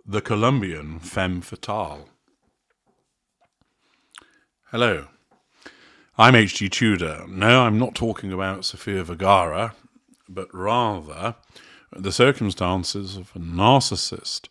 the Colombian Femme Fatale. Hello, I'm H.G. Tudor. No, I'm not talking about Sofia Vergara, but rather the circumstances of a narcissist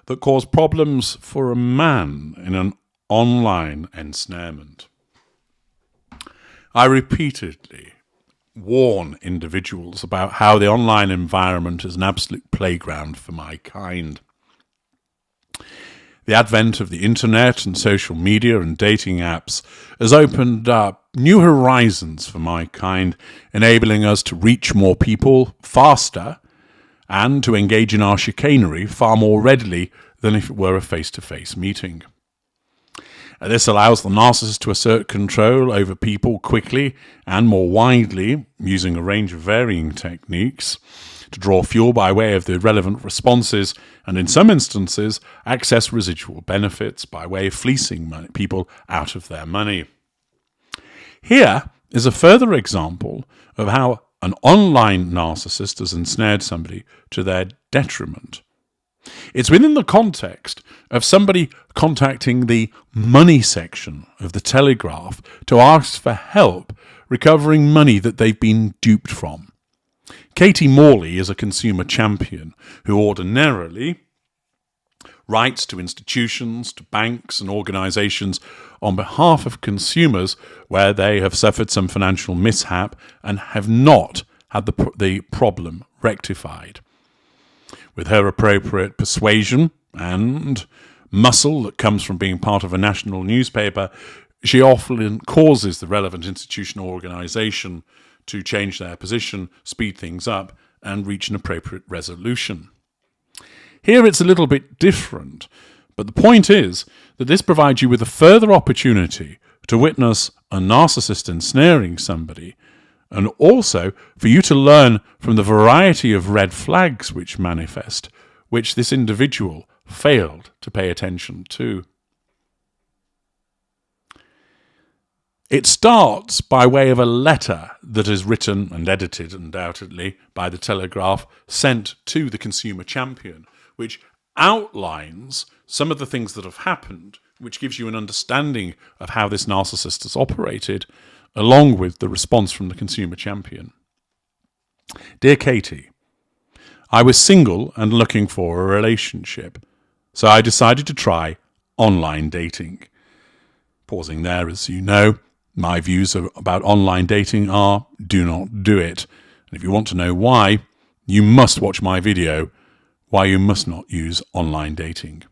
that cause problems for a man in an online ensnarement. I repeatedly warn individuals about how the online environment is an absolute playground for my kind. The advent of the internet and social media and dating apps has opened up new horizons for my kind, enabling us to reach more people faster and to engage in our chicanery far more readily than if it were a face-to-face meeting. This allows the narcissist to assert control over people quickly and more widely, using a range of varying techniques to draw fuel by way of the relevant responses, and in some instances, access residual benefits by way of fleecing people out of their money. Here is a further example of how an online narcissist has ensnared somebody to their detriment. It's within the context of somebody contacting the money section of the Telegraph to ask for help recovering money that they've been duped from. Katie Morley is a consumer champion who ordinarily writes to institutions, to banks and organisations on behalf of consumers where they have suffered some financial mishap and have not had the problem rectified. With her appropriate persuasion and muscle that comes from being part of a national newspaper, she often causes the relevant institutional organisation to change their position, speed things up, and reach an appropriate resolution. Here it's a little bit different, but the point is that this provides you with a further opportunity to witness a narcissist ensnaring somebody, and also for you to learn from the variety of red flags which manifest, which this individual failed to pay attention to. It starts by way of a letter that is written and edited, undoubtedly, by the Telegraph, sent to the consumer champion, which outlines some of the things that have happened, which gives you an understanding of how this narcissist has operated, along with the response from the consumer champion. Dear Katie, I was single and looking for a relationship, so I decided to try online dating. Pausing there, as you know, my views about online dating are do not do it. And if you want to know why, you must watch my video, Why You Must Not Use Online Dating.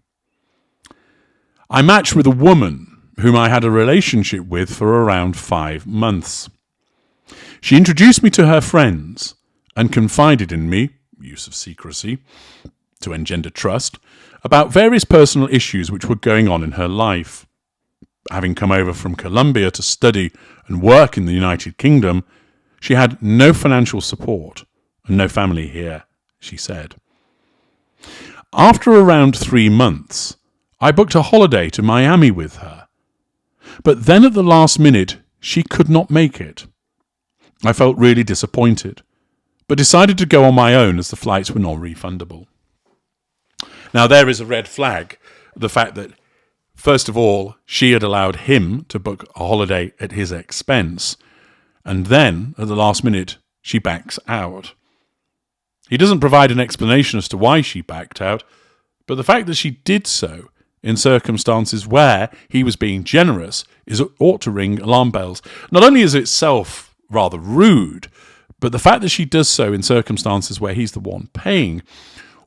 I matched with a woman whom I had a relationship with for around 5 months. She introduced me to her friends and confided in me, use of secrecy, to engender trust, about various personal issues which were going on in her life. Having come over from Colombia to study and work in the United Kingdom, she had no financial support and no family here, she said. After around 3 months, I booked a holiday to Miami with her. But then at the last minute, she could not make it. I felt really disappointed, but decided to go on my own as the flights were non-refundable. Now there is a red flag, the fact that, first of all, she had allowed him to book a holiday at his expense, and then, at the last minute, she backs out. He doesn't provide an explanation as to why she backed out, but the fact that she did so in circumstances where he was being generous ought to ring alarm bells. Not only is it itself rather rude, but the fact that she does so in circumstances where he's the one paying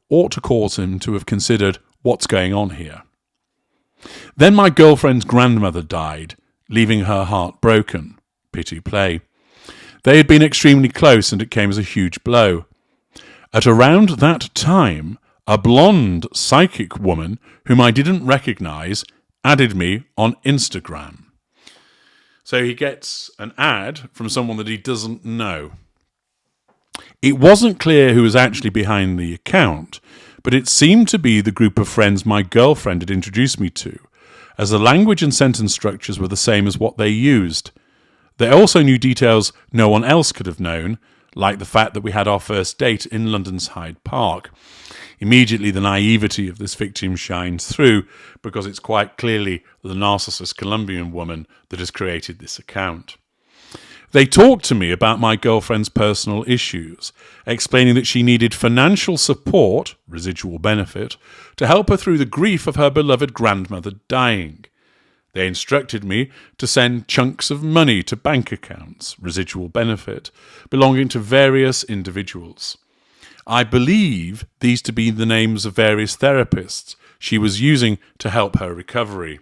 ought to cause him to have considered what's going on here. Then my girlfriend's grandmother died, leaving her heart broken. Pity play. They had been extremely close, and it came as a huge blow. At around that time, a blonde psychic woman whom I didn't recognise added me on Instagram. So he gets an ad from someone that he doesn't know. It wasn't clear who was actually behind the account, but it seemed to be the group of friends my girlfriend had introduced me to, as the language and sentence structures were the same as what they used. They also knew details no one else could have known, like the fact that we had our first date in London's Hyde Park. Immediately, the naivety of this victim shines through because it's quite clearly the narcissist Colombian woman that has created this account. They talked to me about my girlfriend's personal issues, explaining that she needed financial support, residual benefit, to help her through the grief of her beloved grandmother dying. They instructed me to send chunks of money to bank accounts, residual benefit, belonging to various individuals. I believe these to be the names of various therapists she was using to help her recovery.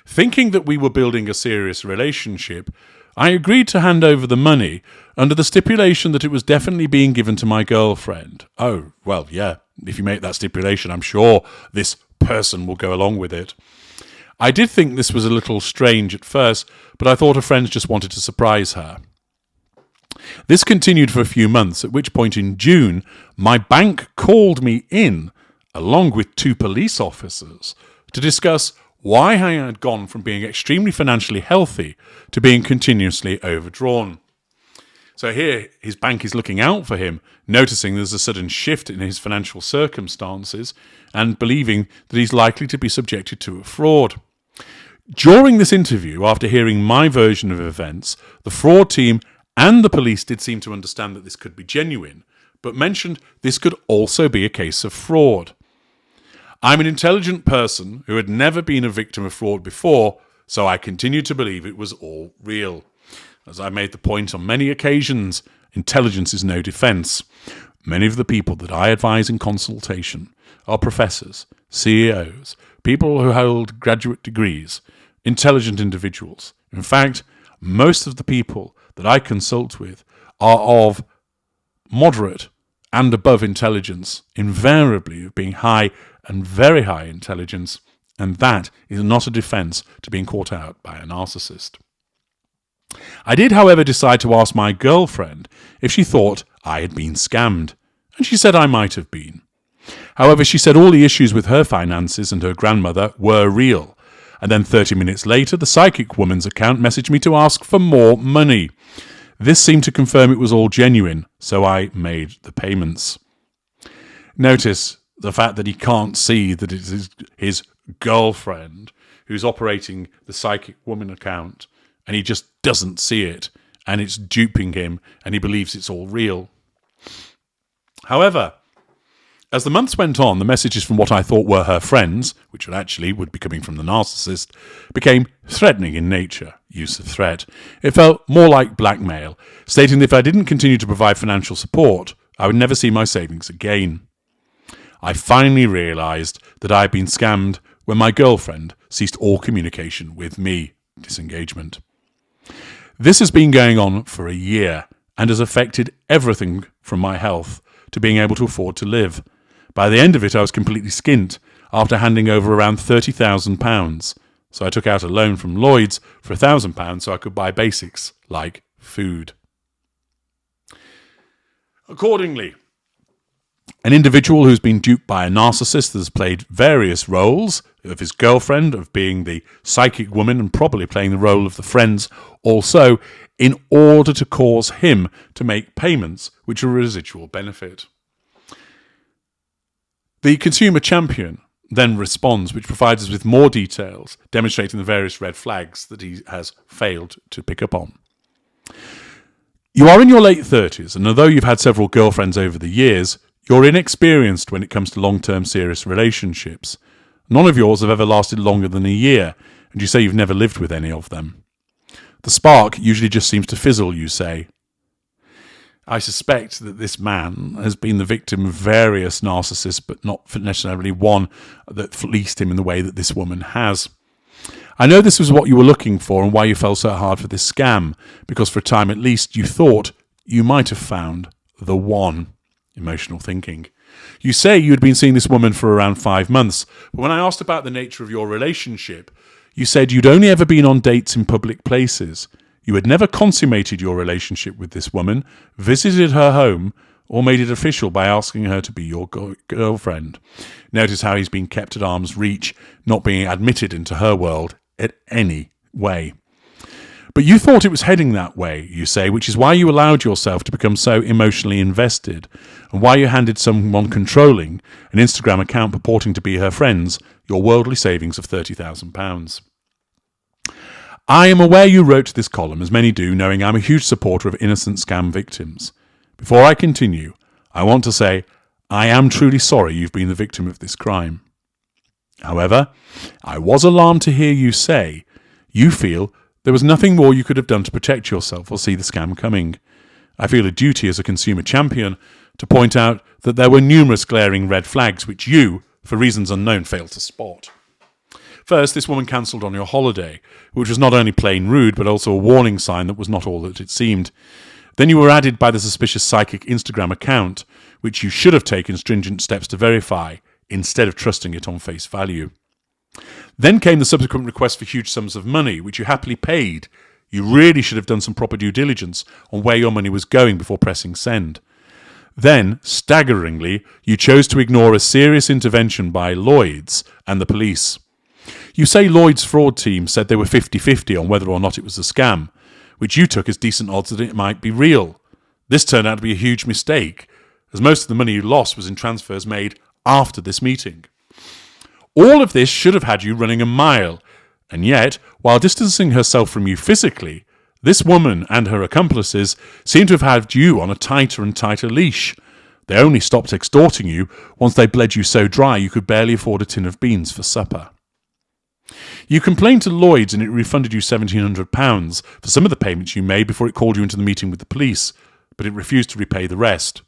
Thinking that we were building a serious relationship, I agreed to hand over the money under the stipulation that it was definitely being given to my girlfriend. Oh, well, yeah, if you make that stipulation, I'm sure this person will go along with it. I did think this was a little strange at first, but I thought her friends just wanted to surprise her. This continued for a few months, at which point in June, my bank called me in, along with 2 police officers, to discuss why I had gone from being extremely financially healthy to being continuously overdrawn. So here, his bank is looking out for him, noticing there's a sudden shift in his financial circumstances and believing that he's likely to be subjected to a fraud. During this interview, after hearing my version of events, the fraud team and the police did seem to understand that this could be genuine, but mentioned this could also be a case of fraud. I'm an intelligent person who had never been a victim of fraud before, so I continued to believe it was all real. As I made the point on many occasions, intelligence is no defence. Many of the people that I advise in consultation are professors, CEOs, people who hold graduate degrees, intelligent individuals. In fact, most of the people that I consult with are of moderate and above intelligence, invariably of being high and very high intelligence, and that is not a defence to being caught out by a narcissist. I did, however, decide to ask my girlfriend if she thought I had been scammed, and she said I might have been. However, she said all the issues with her finances and her grandmother were real, and then 30 minutes later the psychic woman's account messaged me to ask for more money. This seemed to confirm it was all genuine, so I made the payments. Notice the fact that he can't see that it is his girlfriend who's operating the psychic woman account, and he just doesn't see it, and it's duping him, and he believes it's all real. However, as the months went on, the messages from what I thought were her friends, which would be coming from the narcissist, became threatening in nature, use of threat. It felt more like blackmail, stating that if I didn't continue to provide financial support, I would never see my savings again. I finally realised that I had been scammed when my girlfriend ceased all communication with me, disengagement. This has been going on for a year and has affected everything from my health to being able to afford to live. By the end of it, I was completely skint after handing over around £30,000. So I took out a loan from Lloyd's for £1,000 so I could buy basics like food. Accordingly, an individual who's been duped by a narcissist has played various roles of his girlfriend, of being the psychic woman, and probably playing the role of the friends also, in order to cause him to make payments which are a residual benefit. The consumer champion then responds, which provides us with more details, demonstrating the various red flags that he has failed to pick up on. You are in your late 30s, and although you've had several girlfriends over the years, you're inexperienced when it comes to long-term serious relationships. None of yours have ever lasted longer than a year, and you say you've never lived with any of them. The spark usually just seems to fizzle, you say. I suspect that this man has been the victim of various narcissists, but not necessarily one that fleeced him in the way that this woman has. I know this was what you were looking for and why you fell so hard for this scam, because for a time at least you thought you might have found the one. Emotional thinking. You say you had been seeing this woman for around 5 months, but when I asked about the nature of your relationship, you said you'd only ever been on dates in public places. You had never consummated your relationship with this woman, visited her home, or made it official by asking her to be your girlfriend. Notice how he's been kept at arm's reach, not being admitted into her world in any way. But you thought it was heading that way, you say, which is why you allowed yourself to become so emotionally invested, and why you handed someone controlling an Instagram account purporting to be her friends your worldly savings of £30,000. I am aware you wrote this column, as many do, knowing I'm a huge supporter of innocent scam victims. Before I continue, I want to say I am truly sorry you've been the victim of this crime. However, I was alarmed to hear you say you feel there was nothing more you could have done to protect yourself or see the scam coming. I feel a duty as a consumer champion to point out that there were numerous glaring red flags which you, for reasons unknown, failed to spot. First, this woman cancelled on your holiday, which was not only plain rude but also a warning sign that was not all that it seemed. Then you were added by the suspicious psychic Instagram account, which you should have taken stringent steps to verify, instead of trusting it on face value. Then came the subsequent request for huge sums of money, which you happily paid. You really should have done some proper due diligence on where your money was going before pressing send. Then, staggeringly, you chose to ignore a serious intervention by Lloyd's and the police. You say Lloyd's fraud team said they were 50-50 on whether or not it was a scam, which you took as decent odds that it might be real. This turned out to be a huge mistake, as most of the money you lost was in transfers made after this meeting. All of this should have had you running a mile, and yet, while distancing herself from you physically, this woman and her accomplices seem to have had you on a tighter and tighter leash. They only stopped extorting you once they bled you so dry you could barely afford a tin of beans for supper. You complained to Lloyd's and it refunded you £1,700 for some of the payments you made before it called you into the meeting with the police, but it refused to repay the rest.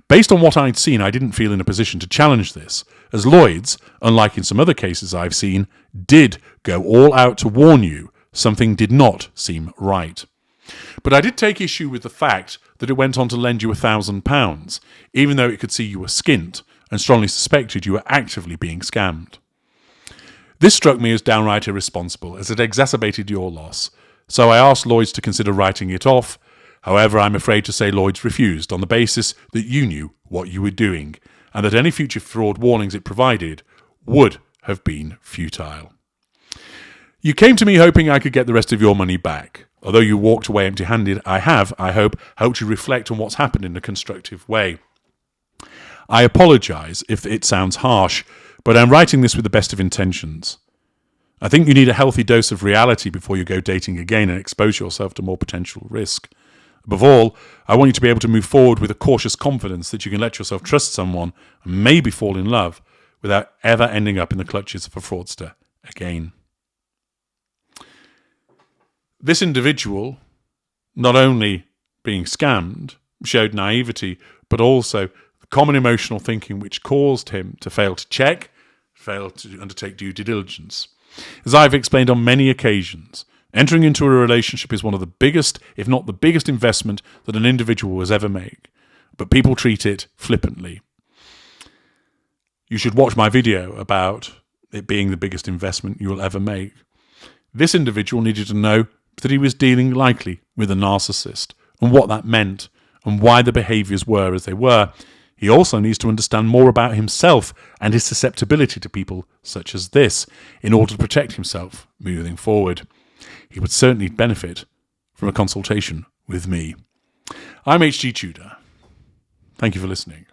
Based on what I'd seen, I didn't feel in a position to challenge this, as Lloyd's, unlike in some other cases I've seen, did go all out to warn you something did not seem right. But I did take issue with the fact that it went on to lend you £1,000, even though it could see you were skint and strongly suspected you were actively being scammed. This struck me as downright irresponsible, as it exacerbated your loss, so I asked Lloyd's to consider writing it off. However, I'm afraid to say Lloyd's refused on the basis that you knew what you were doing, and that any future fraud warnings it provided would have been futile. You came to me hoping I could get the rest of your money back. Although you walked away empty-handed, I have, I hope, helped you reflect on what's happened in a constructive way. I apologise if it sounds harsh, but I'm writing this with the best of intentions. I think you need a healthy dose of reality before you go dating again and expose yourself to more potential risk. Above all, I want you to be able to move forward with a cautious confidence that you can let yourself trust someone and maybe fall in love without ever ending up in the clutches of a fraudster again. This individual, not only being scammed, showed naivety, but also the common emotional thinking which caused him to fail to check, fail to undertake due diligence. As I've explained on many occasions, entering into a relationship is one of the biggest, if not the biggest investment that an individual will ever make, but people treat it flippantly. You should watch my video about it being the biggest investment you will ever make. This individual needed to know that he was dealing likely with a narcissist and what that meant and why the behaviours were as they were. He also needs to understand more about himself and his susceptibility to people such as this in order to protect himself moving forward. He would certainly benefit from a consultation with me. I'm H.G. Tudor. Thank you for listening.